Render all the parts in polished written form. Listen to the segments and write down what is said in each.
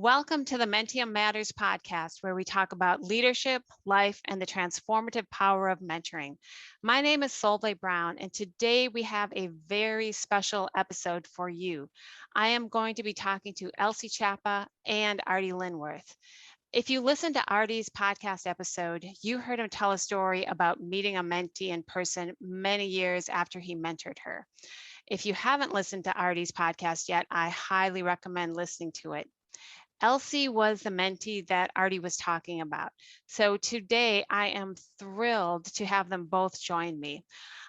Welcome to the Mentee Matters podcast, where we talk about leadership, life, and the transformative power of mentoring. My name is Solveig Brown, and today we have a very special episode for you. I am going to be talking to Elsie Chapa and Artie Lynnworth. If you listened to Artie's podcast episode, you heard him tell a story about meeting a mentee in person many years after he mentored her. If you haven't listened to Artie's podcast yet, I highly recommend listening to it. Elsie was the mentee that Artie was talking about. So today I am thrilled to have them both join me.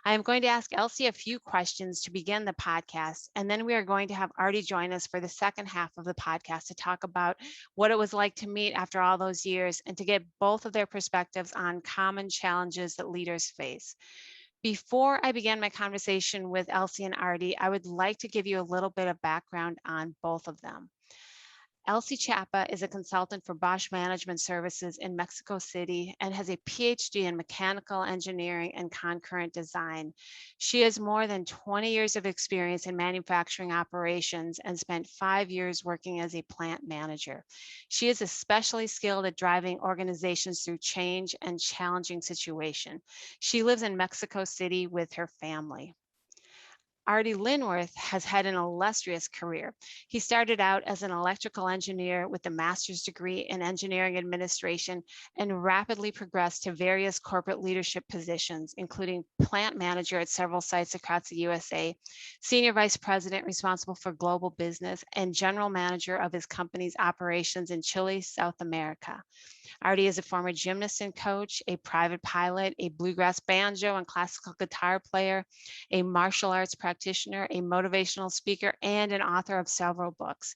I am going to ask Elsie a few questions to begin the podcast, and then we are going to have Artie join us for the second half of the podcast to talk about what it was like to meet after all those years and to get both of their perspectives on common challenges that leaders face. Before I begin my conversation with Elsie and Artie, I would like to give you a little bit of background on both of them. Elsie Chapa is a consultant for Bosch Management Services in Mexico City and has a PhD in mechanical engineering and concurrent design. She has more than 20 years of experience in manufacturing operations and spent 5 years working as a plant manager. She is especially skilled at driving organizations through change and challenging situations. She lives in Mexico City with her family. Artie Lynnworth has had an illustrious career. He started out as an electrical engineer with a master's degree in engineering administration and rapidly progressed to various corporate leadership positions, including plant manager at several sites across the USA, senior vice president responsible for global business, and general manager of his company's operations in Chile, South America. Artie is a former gymnast and coach, a private pilot, a bluegrass banjo and classical guitar player, a martial arts practitioner, a motivational speaker, and an author of several books.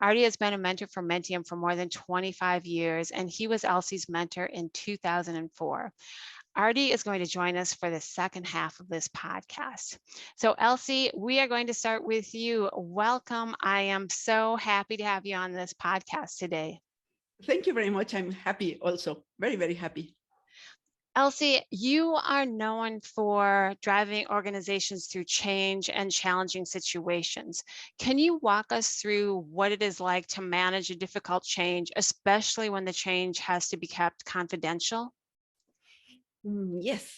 Artie has been a mentor for Mentium for more than 25 years, and he was Elsie's mentor in 2004. Artie is going to join us for the second half of this podcast. So Elsie, we are going to start with you. Welcome. I am so happy to have you on this podcast today. Thank you very much. I'm happy also, very, very happy. Elsie, you are known for driving organizations through change and challenging situations. Can you walk us through what it is like to manage a difficult change, especially when the change has to be kept confidential? Yes.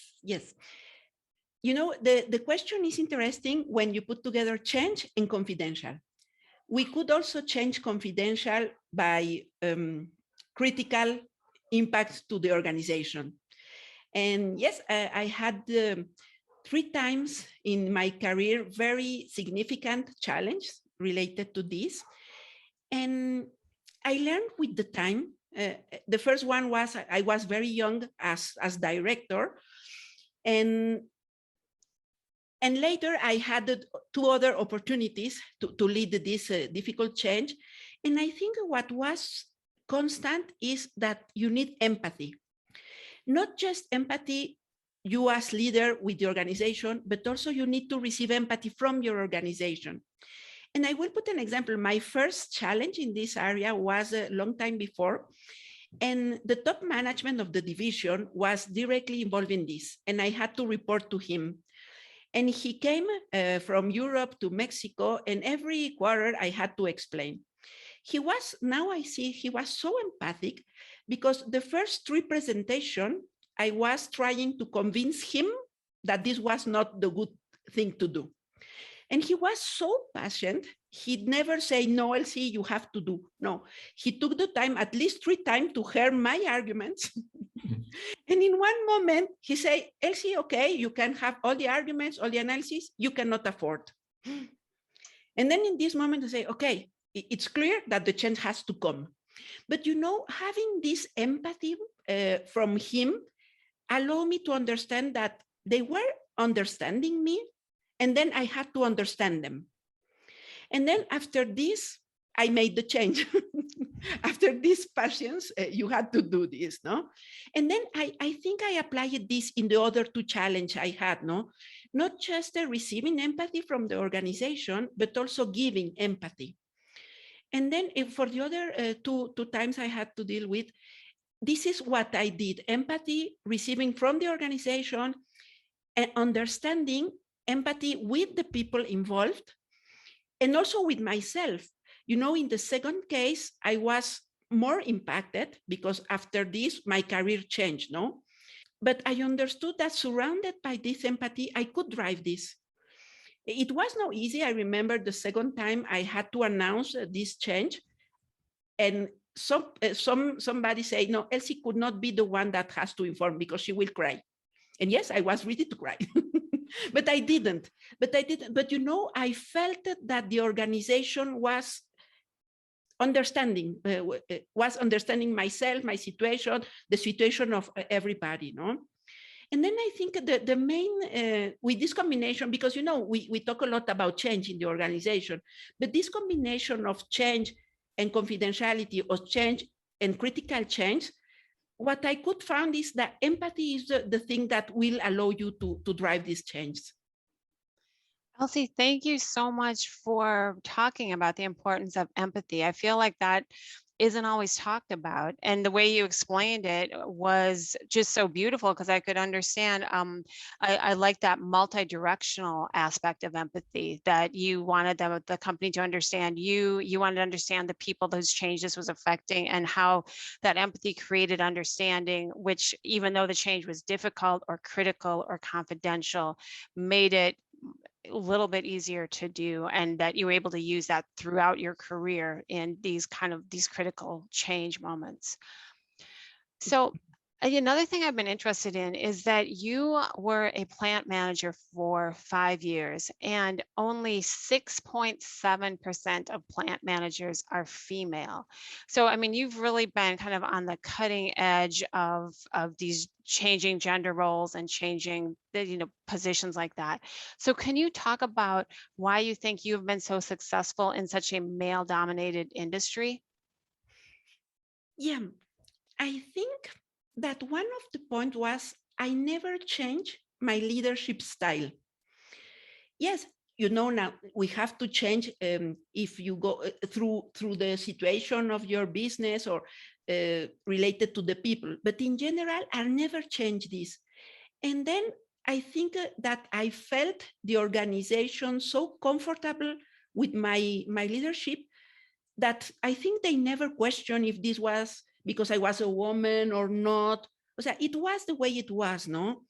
You know, the question is interesting when you put together change and confidential. We could also change confidential by critical impacts to the organization. And yes, I had 3 times in my career very significant challenges related to this. And I learned with the time. The first one was I was very young as director. And later I had 2 other opportunities to lead this difficult change. And I think what was constant is that you need empathy. Not just empathy, you as leader with the organization, but also you need to receive empathy from your organization. And I will put an example. My first challenge in this area was a long time before. And the top management of the division was directly involved in this. And I had to report to him. And he came from Europe to Mexico, and every quarter I had to explain. Now I see he was so empathic because the first 3 presentations, I was trying to convince him that this was not the good thing to do. And he was so patient. He'd never say, no, Elsie, you have to do. No, he took the time, at least 3 times, to hear my arguments. And in one moment, he said, Elsie, okay, you can have all the arguments, all the analysis, you cannot afford. And then in this moment, I say, okay, it's clear that the change has to come. But you know, having this empathy from him allowed me to understand that they were understanding me, and then I had to understand them. And then after this, I made the change. After this patience, you had to do this, no? And then I think I applied this in the other 2 challenges I had, no? Not just receiving empathy from the organization, but also giving empathy. And then for the other two times I had to deal with, this is what I did: empathy, receiving from the organization, and understanding, empathy with the people involved, and also with myself. In the second case, I was more impacted because after this, my career changed, no? But I understood that surrounded by this empathy, I could drive this. It was not easy. I remember the second time I had to announce this change, and somebody say, no, Elsie could not be the one that has to inform because she will cry. And yes, I was ready to cry, but I didn't. But I felt that the organization was understanding myself, my situation, the situation of everybody, no? And then I think the main, with this combination, because, we talk a lot about change in the organization, but this combination of change and confidentiality, or change and critical change, what I could find is that empathy is the thing that will allow you to drive these changes. Elsie, thank you so much for talking about the importance of empathy. I feel like that isn't always talked about. And the way you explained it was just so beautiful because I could understand. I like that multi-directional aspect of empathy, that you wanted the company to understand you wanted to understand the people those changes was affecting, and how that empathy created understanding, which, even though the change was difficult or critical or confidential, made it a little bit easier to do, and that you were able to use that throughout your career in these critical change moments. So another thing I've been interested in is that you were a plant manager for 5 years, and only 6.7% of plant managers are female. So, I mean, you've really been kind of on the cutting edge of these changing gender roles and changing the, positions like that. So can you talk about why you think you've been so successful in such a male-dominated industry? Yeah, I think that one of the points was I never changed my leadership style. Yes, now we have to change if you go through the situation of your business or related to the people. But in general, I never change this. And then I think that I felt the organization so comfortable with my leadership that I think they never questioned if this was because I was a woman or not. So it was the way it was, no?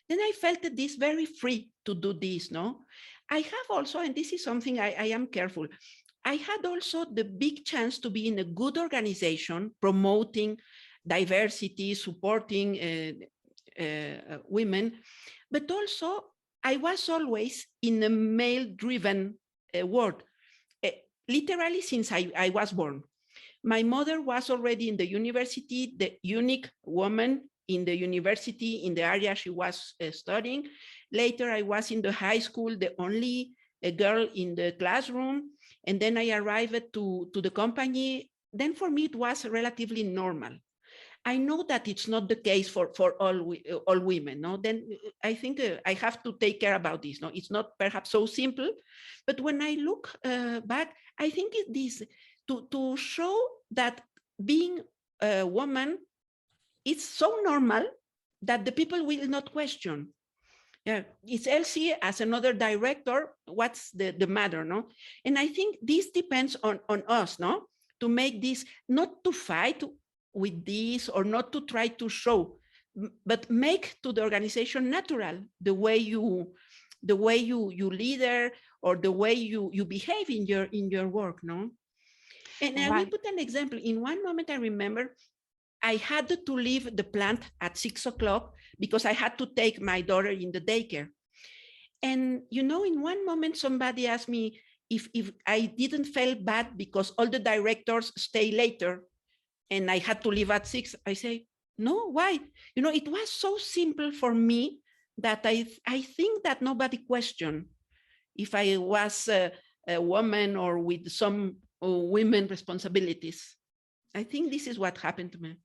Then I felt that this very free to do this, no? I have also, and this is something I am careful, I had also the big chance to be in a good organization, promoting diversity, supporting women, but also I was always in a male-driven world, literally since I was born. My mother was already in the university, the unique woman in the university in the area she was studying. Later, I was in the high school, the only girl in the classroom. And then I arrived to the company. Then for me, it was relatively normal. I know that it's not the case for all women. No, then I think I have to take care about this. No, it's not perhaps so simple, but when I look back, I think it is to show that being a woman is so normal that the people will not question. Yeah, it's Elsie as another director. What's the matter, no? And I think this depends on us, no, to make this, not to fight with this or not to try to show, but make to the organization natural the way you leader or the way you behave in your work, no? And I will put an example. In one moment, I remember I had to leave the plant at 6 o'clock because I had to take my daughter in the daycare. And, in one moment, somebody asked me if I didn't feel bad because all the directors stay later and I had to leave at 6. I say, no, why? It was so simple for me that I think that nobody questioned if I was a woman or with some women responsibilities. I think this is what happened to me.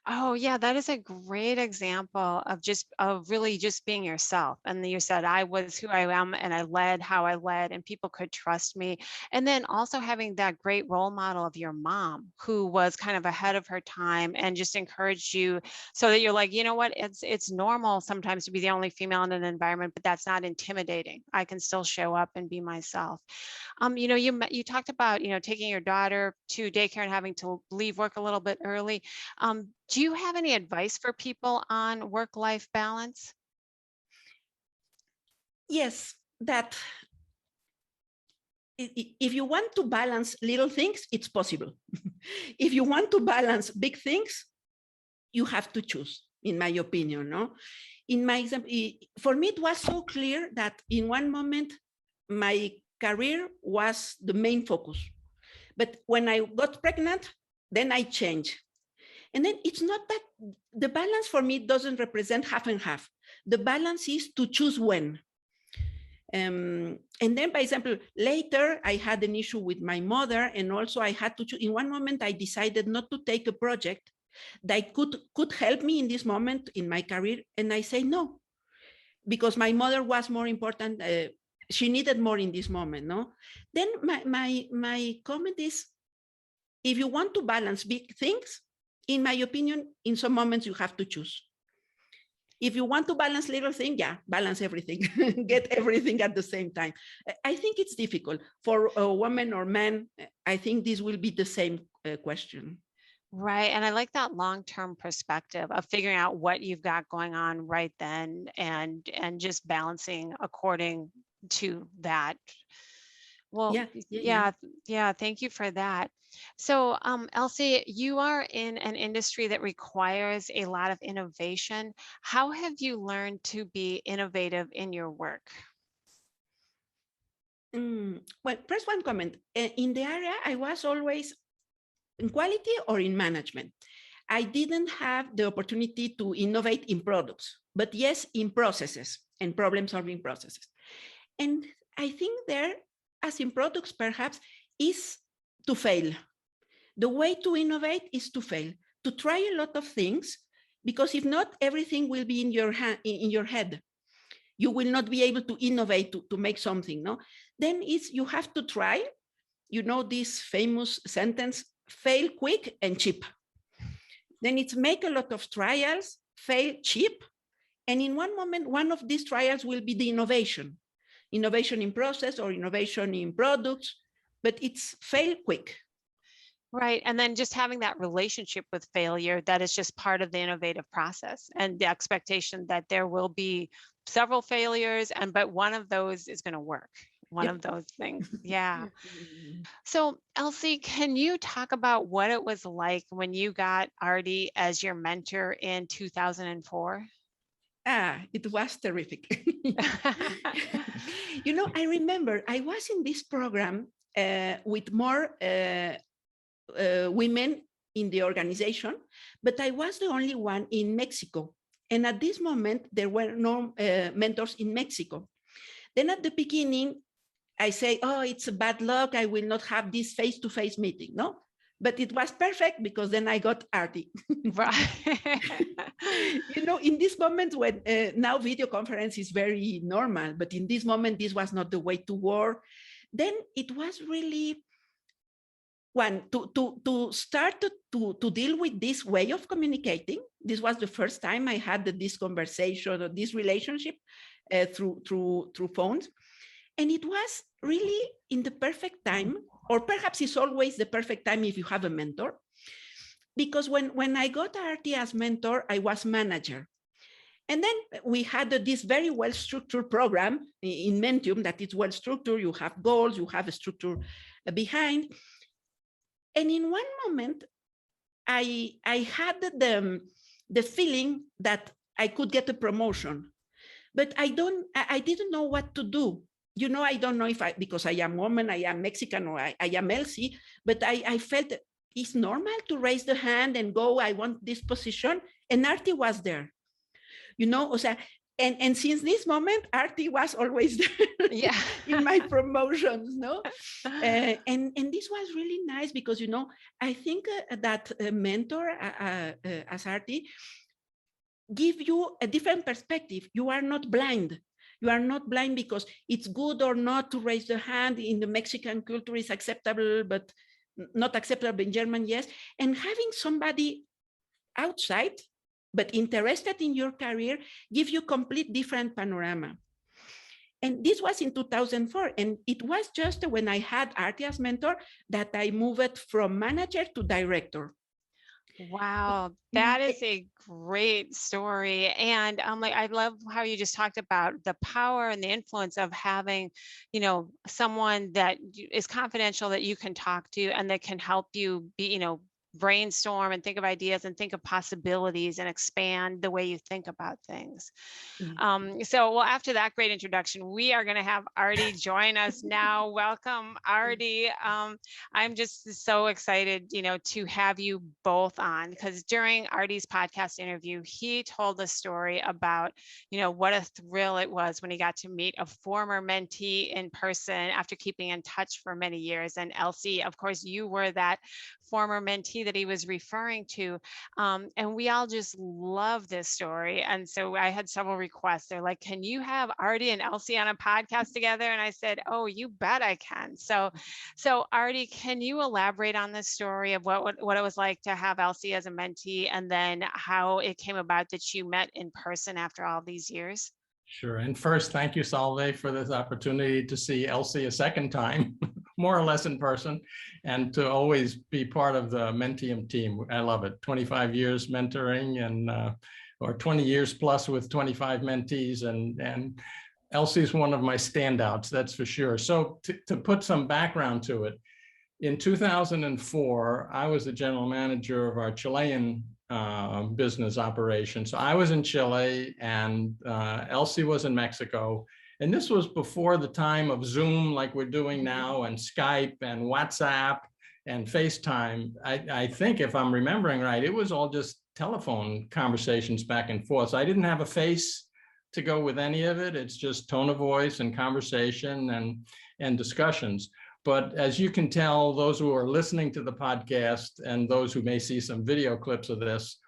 Oh, yeah, that is a great example of just of really just being yourself. And then you said I was who I am and I led how I led and people could trust me. And then also having that great role model of your mom who was kind of ahead of her time and just encouraged you so that you're like, you know what, it's normal sometimes to be the only female in an environment, but that's not intimidating. I can still show up and be myself. You talked about, taking your daughter to daycare and having to leave work a little bit early. Do you have any advice for people on work-life balance? Yes, that if you want to balance little things, it's possible. If you want to balance big things, you have to choose, in my opinion. No, in my example, for me, it was so clear that in one moment, my career was the main focus. But when I got pregnant, then I changed. And then it's not that the balance for me doesn't represent half and half. The balance is to choose when. And then, for example, later I had an issue with my mother, and also I had to choose. In one moment, I decided not to take a project that could help me in this moment in my career, and I say no, because my mother was more important. She needed more in this moment. No, then my comment is, if you want to balance big things, in my opinion, in some moments you have to choose. If you want to balance little things, yeah, balance everything, get everything at the same time. I think it's difficult for a woman or man. I think this will be the same question. Right. And I like that long-term perspective of figuring out what you've got going on right then and just balancing according to that. Well, Yeah, yeah, yeah. yeah, yeah, thank you for that. So, Elsie, you are in an industry that requires a lot of innovation. How have you learned to be innovative in your work? Well, first one comment. In the area, I was always in quality or in management. I didn't have the opportunity to innovate in products, but yes, in processes and problem-solving processes. And I think there, as in products, perhaps, is to fail. The way to innovate is to fail, to try a lot of things, because if not, everything will be in your in your head. You will not be able to innovate to make something. No, then it's you have to try. You know this famous sentence: fail quick and cheap. Then it's make a lot of trials, fail cheap, and in one moment, one of these trials will be the innovation in process or innovation in products, but it's fail quick. Right. And then just having that relationship with failure, that is just part of the innovative process and the expectation that there will be several failures but one of those is going to work. One Yep. of those things. Yeah. So, Elsie, can you talk about what it was like when you got Artie as your mentor in 2004? It was terrific. I remember I was in this program with more women in the organization, but I was the only one in Mexico. And at this moment, there were no mentors in Mexico. Then at the beginning, I say, oh, it's a bad luck. I will not have this face-to-face meeting. No, but it was perfect because then I got Artie. Right. In this moment when now video conference is very normal, but in this moment, this was not the way to work. Then it was really to start to deal with this way of communicating. This was the first time I had this conversation or this relationship through phones. And it was really in the perfect time, or perhaps it's always the perfect time if you have a mentor. Because when I got Artie as mentor, I was manager. And then we had this very well-structured program in Mentium that is well-structured. You have goals, you have a structure behind. And in one moment, I had the feeling that I could get a promotion, but I didn't know what to do. I don't know if because I am woman, I am Mexican, or I am Elsie, but I felt it's normal to raise the hand and go, I want this position. And Artie was there. O sea, And since this moment, Artie was always there Yeah. in my promotions, no? And this was really nice because, you know, I think that a mentor as Artie give you a different perspective. You are not blind. You are not blind because it's good or not to raise the hand. In the Mexican culture is acceptable, but not acceptable in German, yes. And having somebody outside, but interested in your career, give you complete different panorama. And this was in 2004. And it was just when I had Artie as mentor that I moved from manager to director. Wow, that is a great story. And like I love how you just talked about the power and the influence of having, you know, someone that is confidential that you can talk to and that can help you be, you know, brainstorm and think of ideas and think of possibilities and expand the way you think about things. So, well, after that great introduction, we are going to have Artie join us now. Welcome, Artie. I'm just so excited, you know, to have you both on, because during Artie's podcast interview, he told a story about, you know, what a thrill it was when he got to meet a former mentee in person after keeping in touch for many years. And Elsie, of course, you were that former mentee that he was referring to. And we all just love this story. And so I had several requests. They're like, can you have Artie and Elsie on a podcast together? And I said, oh, you bet I can. So Artie, can you elaborate on this story of what it was like to have Elsie as a mentee, and then how it came about that you met in person after all these years? Sure. And first, thank you, Salve, for this opportunity to see Elsie a second time, more or less in person, and to always be part of the Mentium team. I love it. 25 years mentoring and or 20 years plus with 25 mentees. And Elsie is one of my standouts, that's for sure. So to put some background to it, in 2004, I was the general manager of our Chilean business operation. So I was in Chile and Elsie was in Mexico. And this was before the time of Zoom like we're doing now, and Skype and WhatsApp and FaceTime. I think if I'm remembering right, it was all just telephone conversations back and forth. So I didn't have a face to go with any of it. It's just tone of voice and conversation and discussions. But as you can tell, those who are listening to the podcast and those who may see some video clips of this,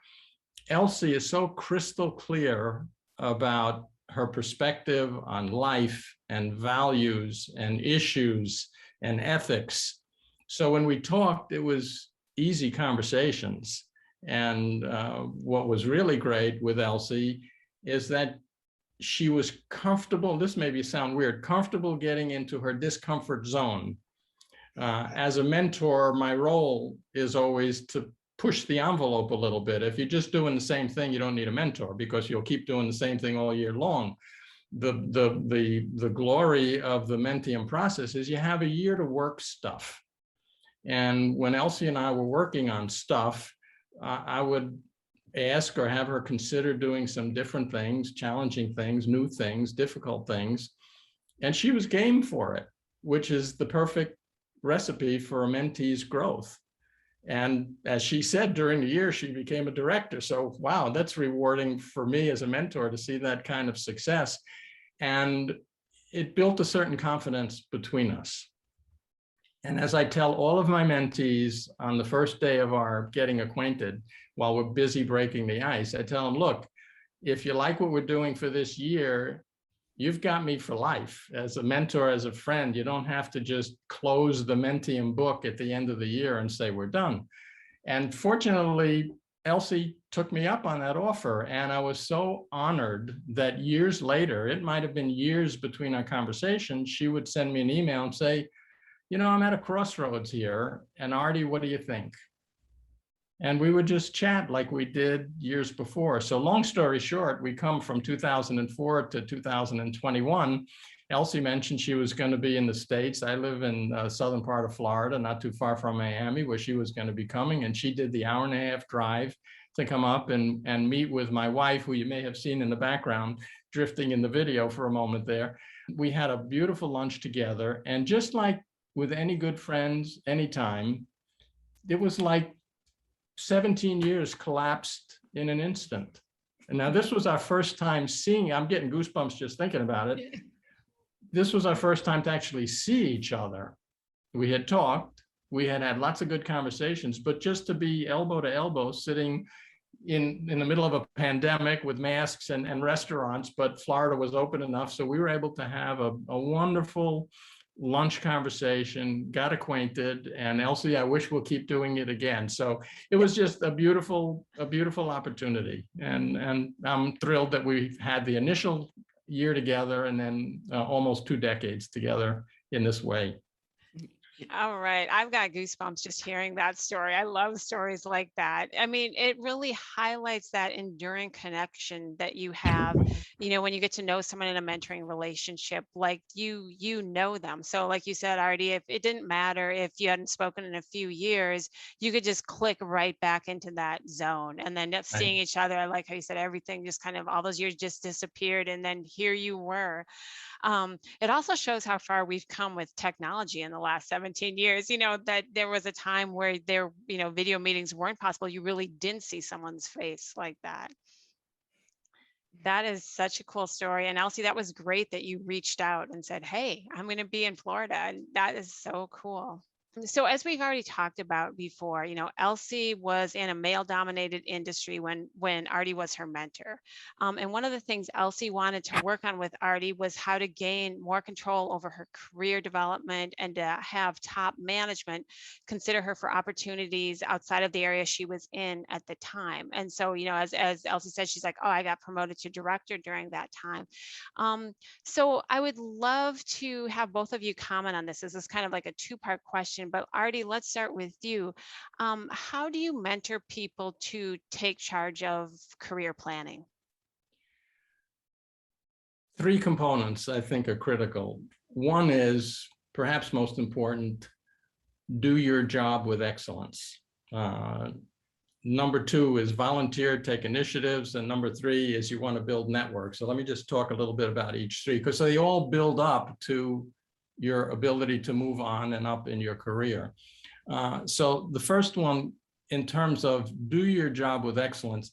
Elsie is so crystal clear about her perspective on life and values and issues and ethics. So when we talked, it was easy conversations. And what was really great with Elsie is that she was comfortable, this maybe sound weird, comfortable getting into her discomfort zone. As a mentor, my role is always to push the envelope a little bit. If you're just doing the same thing, you don't need a mentor because you'll keep doing the same thing all year long. The glory of the Mentium process is you have a year to work stuff. And when Elsie and I were working on stuff, I would ask or have her consider doing some different things, challenging things, new things, difficult things. And she was game for it, which is the perfect recipe for a mentee's growth. And as she said, during the year, she became a director. So, wow, that's rewarding for me as a mentor to see that kind of success. And it built a certain confidence between us. And as I tell all of my mentees on the first day of our getting acquainted, while we're busy breaking the ice, I tell them, look, if you like what we're doing for this year, you've got me for life. As a mentor, as a friend, you don't have to just close the Mentium book at the end of the year and say, we're done. And fortunately, Elsie took me up on that offer. And I was so honored that years later, it might've been years between our conversations, she would send me an email and say, you know, I'm at a crossroads here. And Artie, what do you think? And we would just chat like we did years before. So long story short, we come from 2004 to 2021. Elsie mentioned she was going to be in the States. I live in the southern part of Florida, not too far from Miami, where she was going to be coming. And she did the hour-and-a-half drive to come up and meet with my wife, who you may have seen in the background, drifting in the video for a moment there. We had a beautiful lunch together. And just like with any good friends, anytime, it was like 17 years collapsed in an instant. And now this was our first time seeing, I'm getting goosebumps just thinking about it. This was our first time to actually see each other. We had talked, we had had lots of good conversations, but just to be elbow to elbow sitting in the middle of a pandemic with masks and restaurants, but Florida was open enough. So we were able to have a wonderful lunch conversation, got acquainted, and Elsie, I wish we'll keep doing it again. So it was just a beautiful opportunity. And I'm thrilled that we've had the initial year together and then almost 2 decades together in this way. All right. I've got goosebumps just hearing that story. I love stories like that. I mean, it really highlights that enduring connection that you have, when you get to know someone in a mentoring relationship, like you know them. So like you said, Artie, if it didn't matter if you hadn't spoken in a few years, you could just click right back into that zone. And then seeing each other, I like how you said everything just kind of all those years just disappeared. And then here you were. It also shows how far we've come with technology in the last 17 years, that there was a time where video meetings weren't possible. You really didn't see someone's face like that. That is such a cool story. And Elsie, that was great that you reached out and said, hey, I'm going to be in Florida. And that is so cool. So as we've already talked about before, Elsie was in a male-dominated industry when Artie was her mentor. And one of the things Elsie wanted to work on with Artie was how to gain more control over her career development and to have top management consider her for opportunities outside of the area she was in at the time. And so, as Elsie said, she's like, oh, I got promoted to director during that time. So I would love to have both of you comment on this. This is kind of like a two-part question. But Artie, let's start with you. How do you mentor people to take charge of career planning? 3 components I think are critical. One is, perhaps most important, do your job with excellence. Number 2 is volunteer, take initiatives. And number 3 is you want to build networks. So let me just talk a little bit about each 3, because they all build up to your ability to move on and up in your career. So the first one, in terms of do your job with excellence,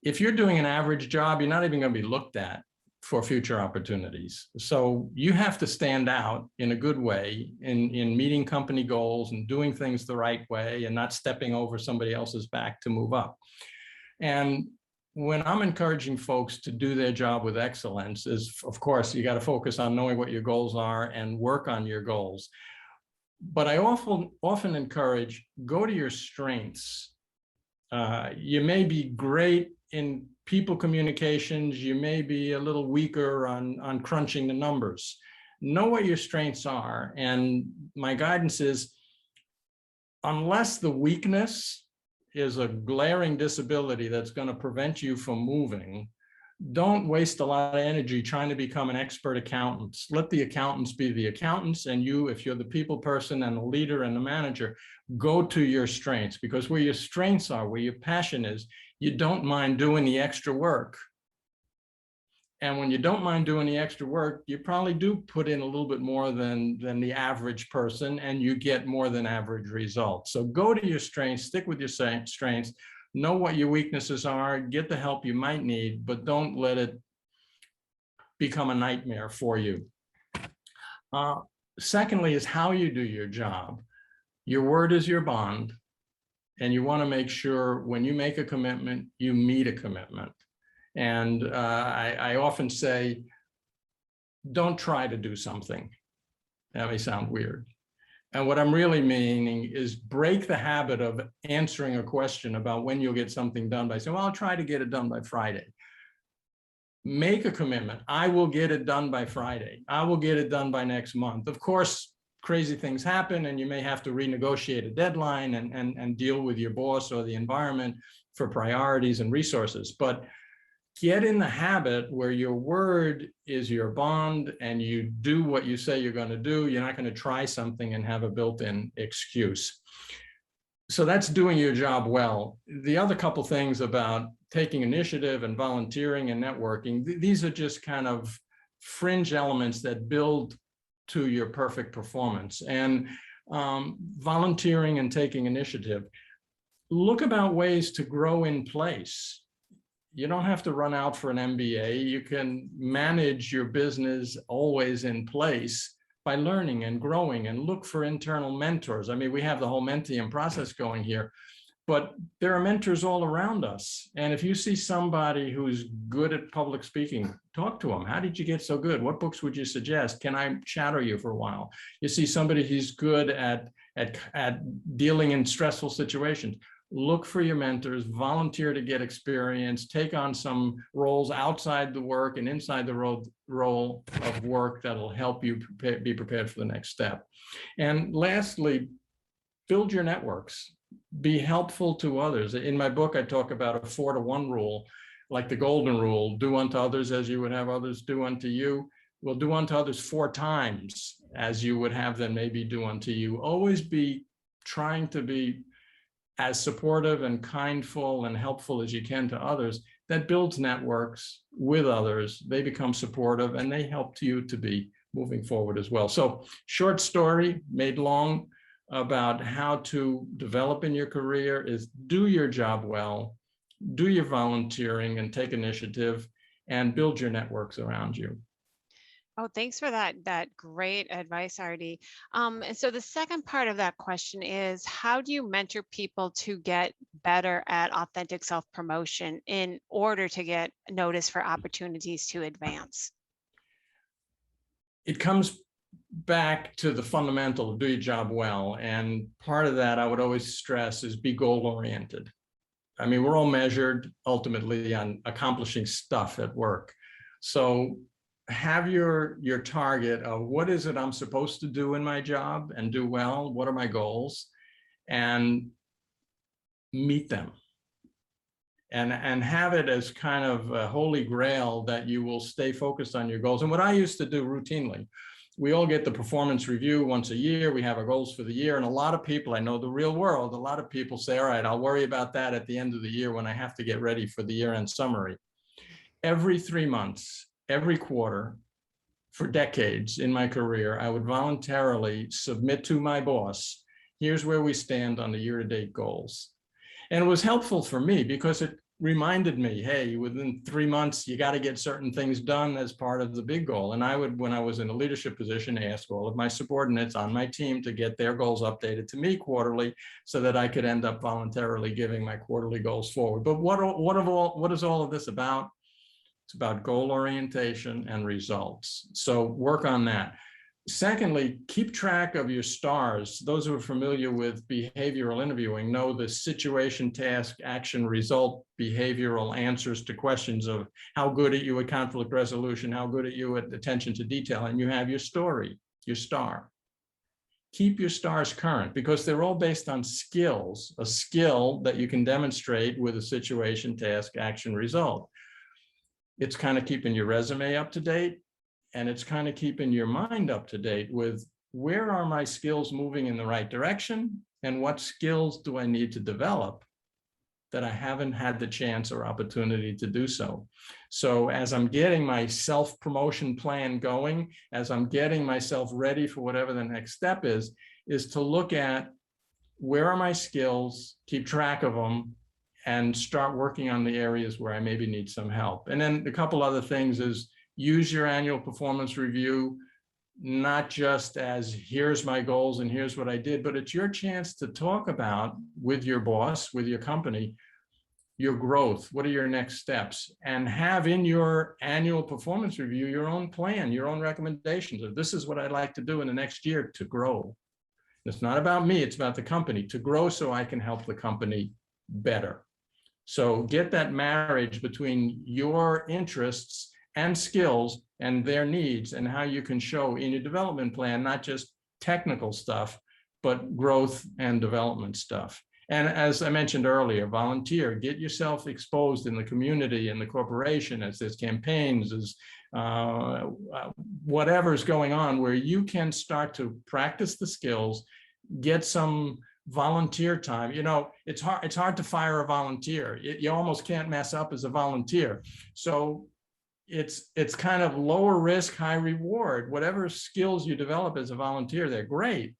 if you're doing an average job, you're not even going to be looked at for future opportunities. So you have to stand out in a good way in meeting company goals and doing things the right way and not stepping over somebody else's back to move up. And when I'm encouraging folks to do their job with excellence is, of course, you got to focus on knowing what your goals are and work on your goals. But I often encourage, go to your strengths. You may be great in people communications. You may be a little weaker on crunching the numbers. Know what your strengths are. And my guidance is, unless the weakness is a glaring disability that's going to prevent you from moving, don't waste a lot of energy trying to become an expert accountant. Let the accountants be the accountants, and you, if you're the people person and the leader and the manager, go to your strengths, because where your strengths are, where your passion is, you don't mind doing the extra work. And when you don't mind doing the extra work, you probably do put in a little bit more than the average person, and you get more than average results. So go to your strengths, stick with your strengths, know what your weaknesses are, get the help you might need, but don't let it become a nightmare for you. Secondly is how you do your job. Your word is your bond, and you want to make sure when you make a commitment, you meet a commitment. And I often say, don't try to do something. That may sound weird. And what I'm really meaning is break the habit of answering a question about when you'll get something done by saying, well, I'll try to get it done by Friday. Make a commitment. I will get it done by Friday. I will get it done by next month. Of course, crazy things happen, and you may have to renegotiate a deadline and deal with your boss or the environment for priorities and resources. But get in the habit where your word is your bond and you do what you say you're going to do. You're not going to try something and have a built-in excuse. So that's doing your job well. The other couple things about taking initiative and volunteering and networking, these are just kind of fringe elements that build to your perfect performance. And volunteering and taking initiative, look about ways to grow in place. You don't have to run out for an MBA. You can manage your business always in place by learning and growing, and look for internal mentors. I mean, we have the whole Mentium process going here, but there are mentors all around us. And if you see somebody who's good at public speaking, talk to them. How did you get so good? What books would you suggest? Can I shadow you for a while? You see somebody who's good at dealing in stressful situations. Look for your mentors, volunteer to get experience, take on some roles outside the work and inside the role of work that'll help you be prepared for the next step. And lastly, build your networks. Be helpful to others. In my book, I talk about a 4-to-1 rule, like the golden rule: do unto others as you would have others do unto you. Well, do unto others 4 times as you would have them maybe do unto you. Always be trying to be as supportive and kindful and helpful as you can to others. That builds networks with others. They become supportive and they help you to be moving forward as well. So, short story made long about how to develop in your career is do your job well, do your volunteering and take initiative, and build your networks around you. Oh, thanks for that great advice, Artie. And so the second part of that question is, how do you mentor people to get better at authentic self-promotion in order to get noticed for opportunities to advance? It comes back to the fundamental of do your job well. And part of that I would always stress is be goal-oriented. I mean, we're all measured ultimately on accomplishing stuff at work. So have your target of what is it I'm supposed to do in my job and do well, what are my goals, and meet them. And have it as kind of a holy grail that you will stay focused on your goals. And what I used to do routinely, we all get the performance review once a year. We have our goals for the year. And a lot of people, I know the real world, a lot of people say, all right, I'll worry about that at the end of the year when I have to get ready for the year-end summary. Every 3 months, every quarter, for decades in my career, I would voluntarily submit to my boss, here's where we stand on the year-to-date goals. And it was helpful for me because it reminded me, hey, within 3 months, you got to get certain things done as part of the big goal. And I would, when I was in a leadership position, ask all of my subordinates on my team to get their goals updated to me quarterly so that I could end up voluntarily giving my quarterly goals forward. But what is all of this about? It's about goal orientation and results. So work on that. Secondly, keep track of your stars. Those who are familiar with behavioral interviewing know the situation, task, action, result, behavioral answers to questions of how good are you at conflict resolution, how good are you at attention to detail, and you have your story, your star. Keep your stars current because they're all based on skills, a skill that you can demonstrate with a situation, task, action, result. It's kind of keeping your resume up to date, and it's kind of keeping your mind up to date with where are my skills moving in the right direction and what skills do I need to develop that I haven't had the chance or opportunity to do so. So as I'm getting my self-promotion plan going, as I'm getting myself ready for whatever the next step is to look at where are my skills, keep track of them, and start working on the areas where I maybe need some help. And then a couple other things is use your annual performance review, not just as here's my goals and here's what I did, but it's your chance to talk about with your boss, with your company, your growth, what are your next steps, and have in your annual performance review your own plan, your own recommendations of this is what I'd like to do in the next year to grow. It's not about me, it's about the company, to grow so I can help the company better. So get that marriage between your interests and skills and their needs and how you can show in your development plan, not just technical stuff, but growth and development stuff. And as I mentioned earlier, volunteer, get yourself exposed in the community, in the corporation, as there's campaigns, as whatever's going on where you can start to practice the skills, get some volunteer time. You know, it's hard to fire a volunteer. You almost can't mess up as a volunteer. So it's kind of lower risk, high reward. Whatever skills you develop as a volunteer, they're great.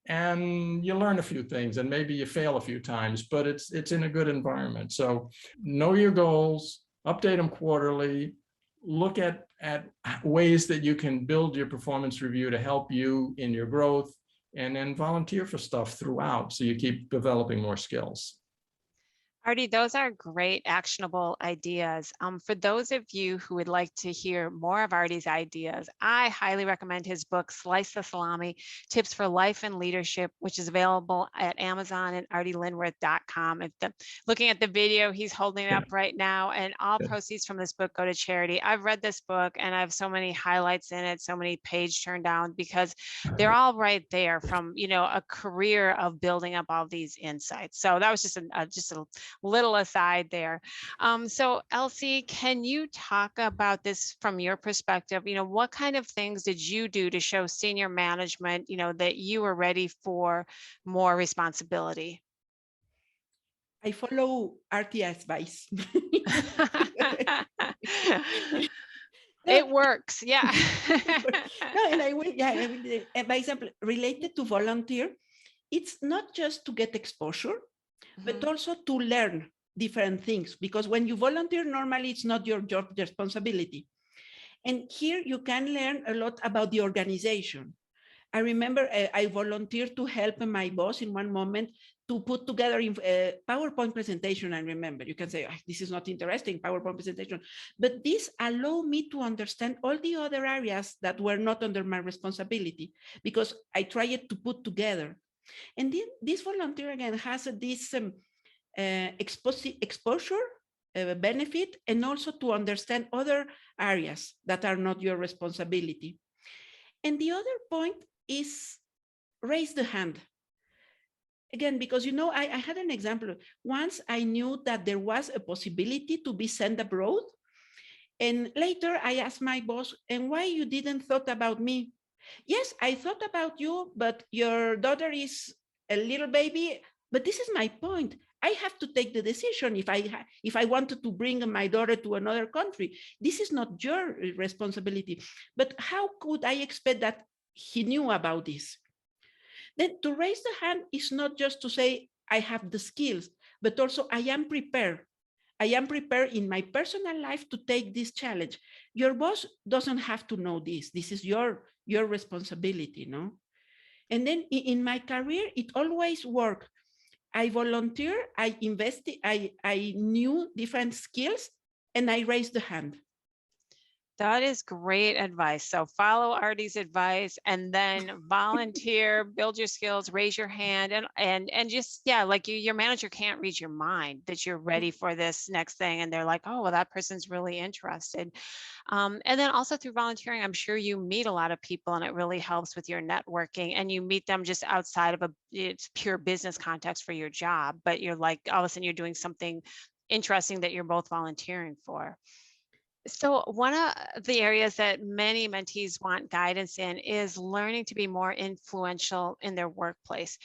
and you learn a few things, and maybe you fail a few times, but it's in a good environment. So know your goals, update them quarterly, look at ways that you can build your performance review to help you in your growth, and then volunteer for stuff throughout so you keep developing more skills. Artie, those are great actionable ideas. For those of you who would like to hear more of Artie's ideas, I highly recommend his book, Slice the Salami, Tips for Life and Leadership, which is available at Amazon and artielynnworth.com. Looking at the video, he's holding it up right now, and all proceeds from this book go to charity. I've read this book and I have so many highlights in it, so many pages turned down, because they're all right there from, a career of building up all these insights. So that was just a little aside there. So Elsie, can you talk about this from your perspective? What kind of things did you do to show senior management, that you were ready for more responsibility? I follow Artie advice. It works, yeah. No, and I will, by example, related to volunteer, it's not just to get exposure, but also to learn different things, because when you volunteer, normally it's not your job responsibility. And here you can learn a lot about the organization. I remember I volunteered to help my boss in one moment to put together a PowerPoint presentation. I remember, you can say, oh, this is not interesting, PowerPoint presentation, but this allowed me to understand all the other areas that were not under my responsibility, because I tried to put together. And this volunteer again has this exposure benefit, and also to understand other areas that are not your responsibility. And the other point is raise the hand. Again, because, I had an example. Once I knew that there was a possibility to be sent abroad. And later I asked my boss, and why you didn't thought about me? Yes, I thought about you, but your daughter is a little baby. But this is my point. I have to take the decision if I wanted to bring my daughter to another country. This is not your responsibility. But how could I expect that he knew about this? Then to raise the hand is not just to say I have the skills, but also I am prepared. I am prepared in my personal life to take this challenge. Your boss doesn't have to know this. This is your responsibility, no? And then in my career, it always worked. I volunteer, I invested, I knew different skills, and I raised the hand. That is great advice. So follow Artie's advice, and then volunteer, build your skills, raise your hand, and just, like your manager can't read your mind that you're ready for this next thing. And they're like, oh, well, that person's really interested. And then also through volunteering, I'm sure you meet a lot of people, and it really helps with your networking, and you meet them just outside of it's pure business context for your job, but you're like, all of a sudden you're doing something interesting that you're both volunteering for. So one of the areas that many mentees want guidance in is learning to be more influential in their workplace.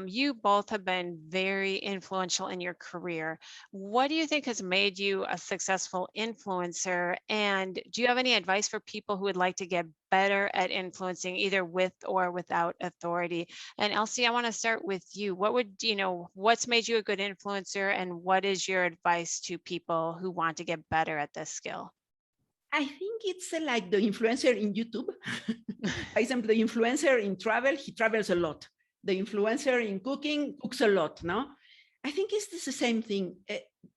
You both have been very influential in your career. What do you think has made you a successful influencer? And do you have any advice for people who would like to get better at influencing, either with or without authority? And Elsie, I want to start with you. What's made you a good influencer, and what is your advice to people who want to get better at this skill? I think it's like the influencer in YouTube. For example, the influencer in travel, he travels a lot. The influencer in cooking cooks a lot, no? I think it's the same thing.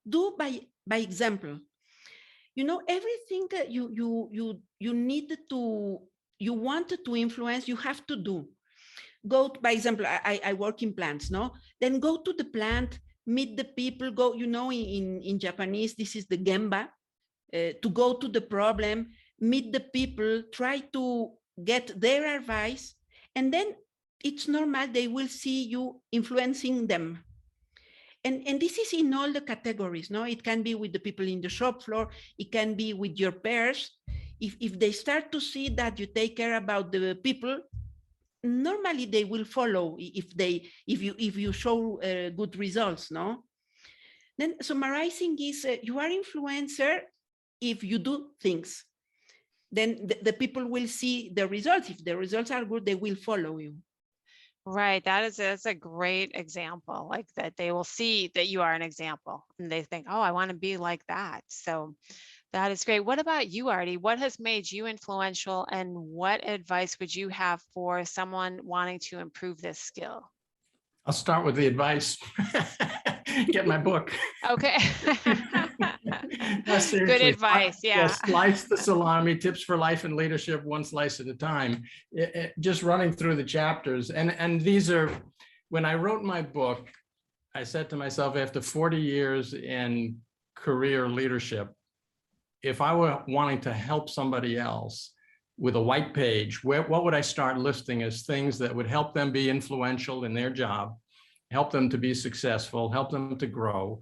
Do by example. Everything you need to, you want to influence, you have to do. Go, by example, I work in plants, no? Then go to the plant, meet the people, go, in Japanese, this is the gemba. To go to the problem, meet the people, try to get their advice, and then it's normal, they will see you influencing them. And this is in all the categories, no? It can be with the people in the shop floor, it can be with your peers. If they start to see that you take care about the people, normally they will follow if you show good results, no? Then summarizing is you are influencer if you do things. Then the people will see the results. If the results are good, they will follow you. Right. That's a great example, like that they will see that you are an example and they think, oh, I want to be like that. So that is great. What about you, Artie? What has made you influential and what advice would you have for someone wanting to improve this skill? I'll start with the advice. Get my book. Okay. No, Good seriously, advice. Yeah. slice the salami, tips for life and leadership, one slice at a time. Just running through the chapters. And these are, when I wrote my book, I said to myself, after 40 years in career leadership, if I were wanting to help somebody else with a white page, what would I start listing as things that would help them be influential in their job, help them to be successful, help them to grow?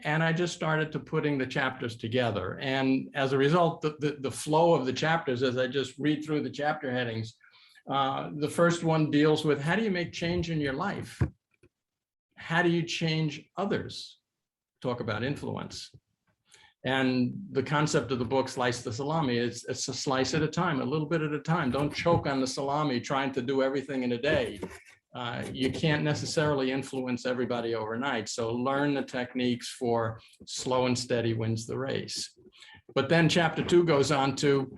And I just started to putting the chapters together. And as a result, the flow of the chapters, as I just read through the chapter headings, the first one deals with how do you make change in your life? How do you change others? Talk about influence. And the concept of the book, Slice the Salami, it's a slice at a time, a little bit at a time. Don't choke on the salami trying to do everything in a day. You can't necessarily influence everybody overnight. So learn the techniques for slow and steady wins the race. But then chapter 2 goes on to,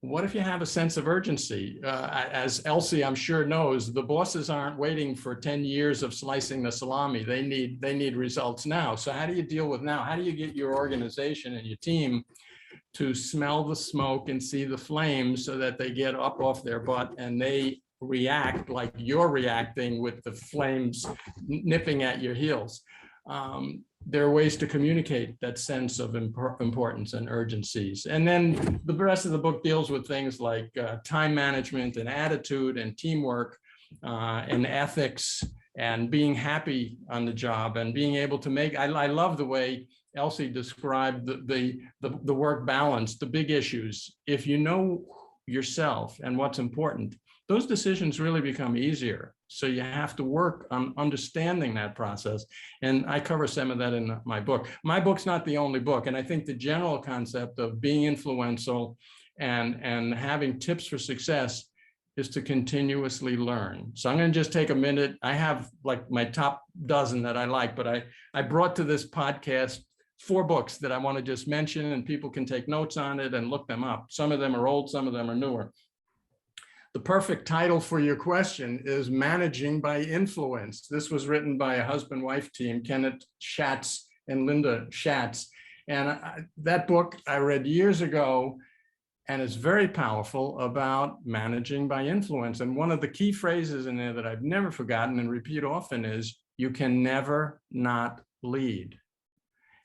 what if you have a sense of urgency? As Elsie, I'm sure, knows, the bosses aren't waiting for 10 years of slicing the salami. They need results now. So how do you deal with now? How do you get your organization and your team to smell the smoke and see the flames so that they get up off their butt and they react like you're reacting with the flames nipping at your heels? There are ways to communicate that sense of importance and urgencies. And then the rest of the book deals with things like time management and attitude and teamwork and ethics and being happy on the job and being able to make, I love the way Elsie described the work balance, the big issues. If you know yourself and what's important, those decisions really become easier. So you have to work on understanding that process. And I cover some of that in my book. My book's not the only book. And I think the general concept of being influential and having tips for success is to continuously learn. So I'm going to just take a minute. I have like my top dozen that I like, but I brought to this podcast 4 books that I want to just mention, and people can take notes on it and look them up. Some of them are old, some of them are newer. The perfect title for your question is Managing by Influence. This was written by a husband-wife team, Kenneth Schatz and Linda Schatz. And that book I read years ago, and it's very powerful about managing by influence. And one of the key phrases in there that I've never forgotten and repeat often is, you can never not lead.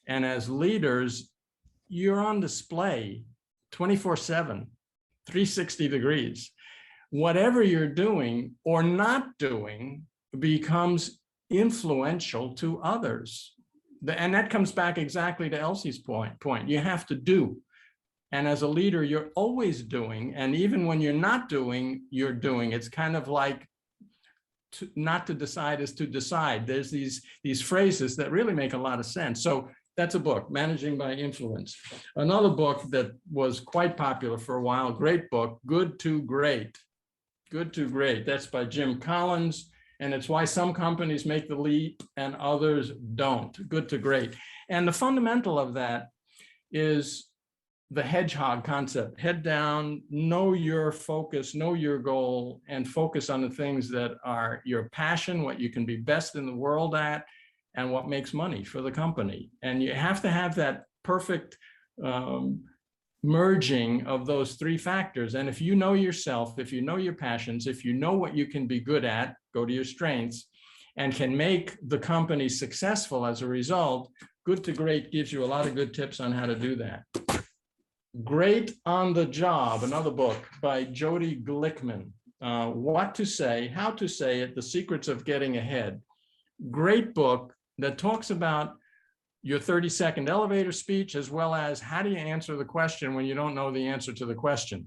And as leaders, you're on display 24/7, 360 degrees. Whatever you're doing or not doing becomes influential to others. And that comes back exactly to Elsie's point. You have to do. And as a leader, you're always doing. And even when you're not doing, you're doing. It's kind of like not to decide is to decide. There's these phrases that really make a lot of sense. So that's a book, Managing by Influence. Another book that was quite popular for a while, great book, Good to Great. Good to Great. That's by Jim Collins. And it's why some companies make the leap and others don't. Good to Great. And the fundamental of that is the hedgehog concept. Head down, know your focus, know your goal, and focus on the things that are your passion, what you can be best in the world at, and what makes money for the company. And you have to have that perfect merging of those 3 factors. And if you know yourself, if you know your passions, if you know what you can be good at, go to your strengths, and can make the company successful as a result, Good to Great gives you a lot of good tips on how to do that. Great on the Job, another book by Jody Glickman. What to say, how to say it, the secrets of getting ahead. Great book that talks about your 30-second elevator speech, as well as how do you answer the question when you don't know the answer to the question.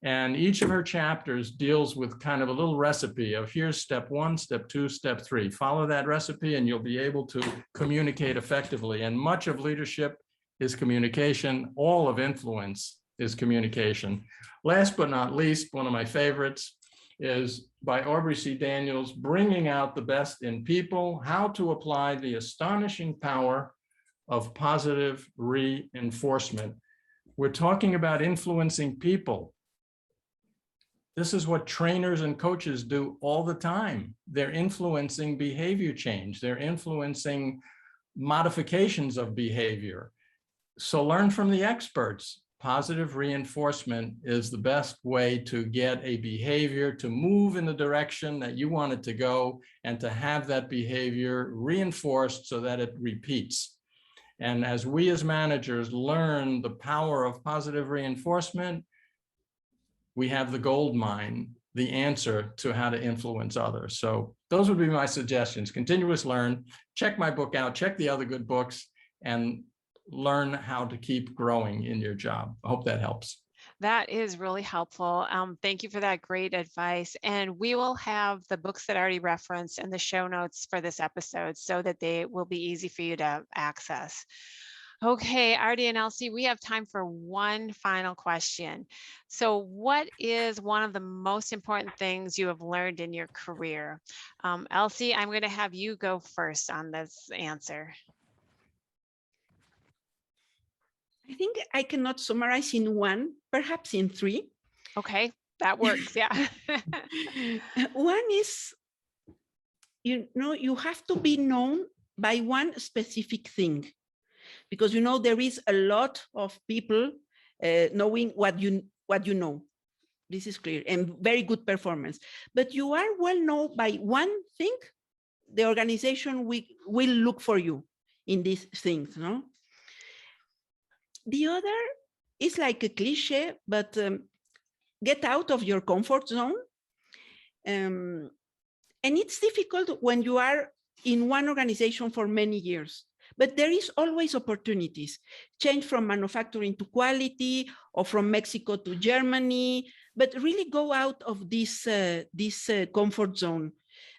And each of her chapters deals with kind of a little recipe of here's step 1, step 2, step 3. Follow that recipe and you'll be able to communicate effectively. And much of leadership is communication. All of influence is communication. Last but not least, one of my favorites, is by Aubrey C. Daniels, Bringing Out the Best in People, How to Apply the Astonishing Power of Positive Reinforcement. We're talking about influencing people. This is what trainers and coaches do all the time. They're influencing behavior change. They're influencing modifications of behavior. So learn from the experts. Positive reinforcement is the best way to get a behavior to move in the direction that you want it to go and to have that behavior reinforced so that it repeats. And as we as managers learn the power of positive reinforcement, we have the gold mine, the answer to how to influence others. So those would be my suggestions. Continuous learn, check my book out, check the other good books, and learn how to keep growing in your job. I hope that helps. That is really helpful. Thank you for that great advice. And we will have the books that Artie referenced in the show notes for this episode so that they will be easy for you to access. Okay, Artie and Elsie, we have time for one final question. So what is one of the most important things you have learned in your career? Elsie, I'm going to have you go first on this answer. I think I cannot summarize in one, perhaps in three. Okay, that works. Yeah. One is, you have to be known by one specific thing, because there is a lot of people knowing what you know. This is clear, and very good performance. But you are well known by one thing. The organization will look for you in these things, no? The other is like a cliche, but get out of your comfort zone. And it's difficult when you are in one organization for many years, but there is always opportunities. Change from manufacturing to quality, or from Mexico to Germany, but really go out of this comfort zone,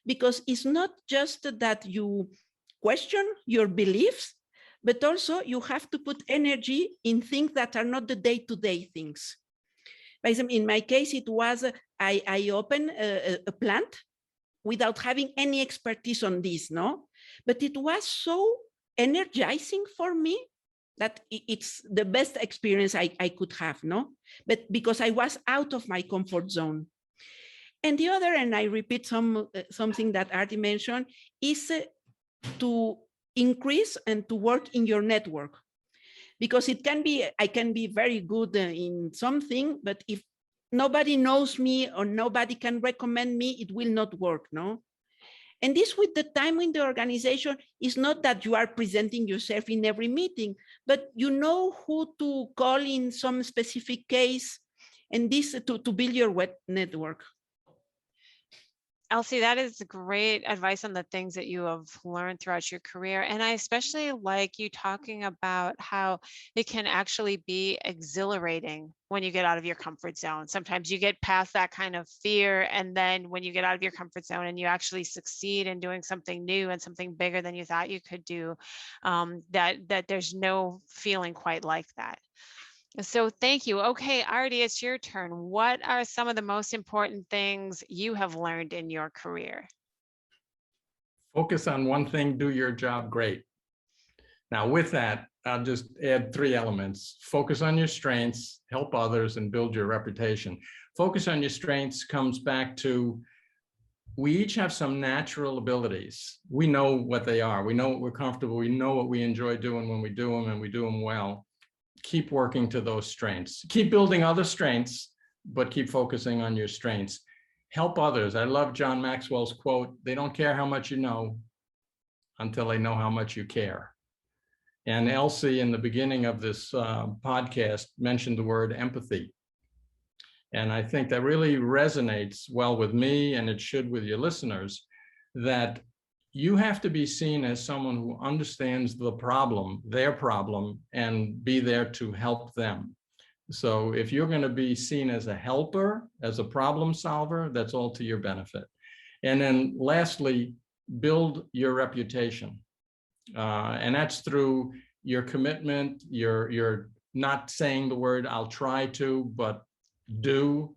because it's not just that you question your beliefs, but also you have to put energy in things that are not the day-to-day things. For example, in my case, it was I opened a plant without having any expertise on this, no? But it was so energizing for me that it's the best experience I could have, no? But because I was out of my comfort zone. And the other, and I repeat something that Artie mentioned, is to increase and to work in your network, because I can be very good in something, but if nobody knows me or nobody can recommend me, it will not work, no? And this, with the time in the organization, is not that you are presenting yourself in every meeting, but you know who to call in some specific case, and this to build your network. Elsie, that is great advice on the things that you have learned throughout your career. And I especially like you talking about how it can actually be exhilarating when you get out of your comfort zone. Sometimes you get past that kind of fear, and then when you get out of your comfort zone and you actually succeed in doing something new and something bigger than you thought you could do, that there's no feeling quite like that. So thank you. Okay, Artie, it's your turn. What are some of the most important things you have learned in your career? Focus on one thing, do your job great. Now with that, I'll just add 3 elements. Focus on your strengths, help others, and build your reputation. Focus on your strengths comes back to, we each have some natural abilities. We know what they are. We know what we're comfortable. We know what we enjoy doing when we do them, and we do them well. Keep working to those strengths. Keep building other strengths, but keep focusing on your strengths. Help others. I love John Maxwell's quote, they don't care how much you know until they know how much you care. And Elsie, in the beginning of this podcast, mentioned the word empathy. And I think that really resonates well with me, and it should with your listeners, that you have to be seen as someone who understands the problem, their problem, and be there to help them. So if you're going to be seen as a helper, as a problem solver, that's all to your benefit. And then lastly, build your reputation. And that's through your commitment, you're not saying the word, I'll try to, but do,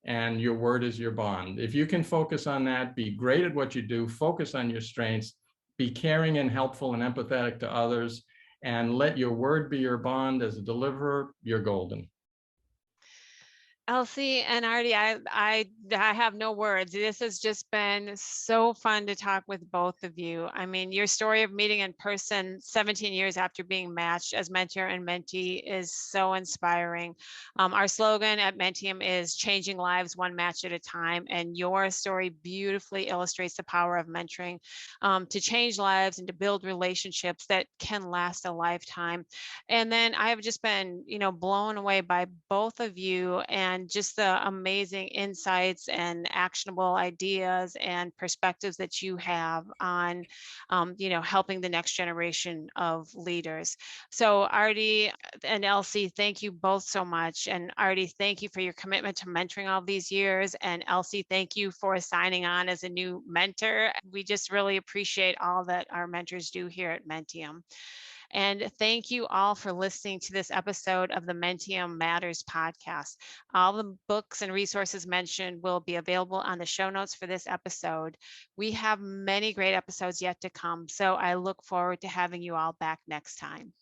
and your word is your bond. If you can focus on that, be great at what you do, focus on your strengths, be caring and helpful and empathetic to others, and let your word be your bond as a deliverer, you're golden. Elsie and Artie, I have no words. This has just been so fun to talk with both of you. I mean, your story of meeting in person 17 years after being matched as mentor and mentee is so inspiring. Our slogan at Mentium is changing lives one match at a time, and your story beautifully illustrates the power of mentoring to change lives and to build relationships that can last a lifetime. And then I have just been, blown away by both of you and just the amazing insights and actionable ideas and perspectives that you have on, helping the next generation of leaders. So Artie and Elsie, thank you both so much. And Artie, thank you for your commitment to mentoring all these years. And Elsie, thank you for signing on as a new mentor. We just really appreciate all that our mentors do here at Mentium. And thank you all for listening to this episode of the Mentium Matters podcast. All the books and resources mentioned will be available on the show notes for this episode. We have many great episodes yet to come, so I look forward to having you all back next time.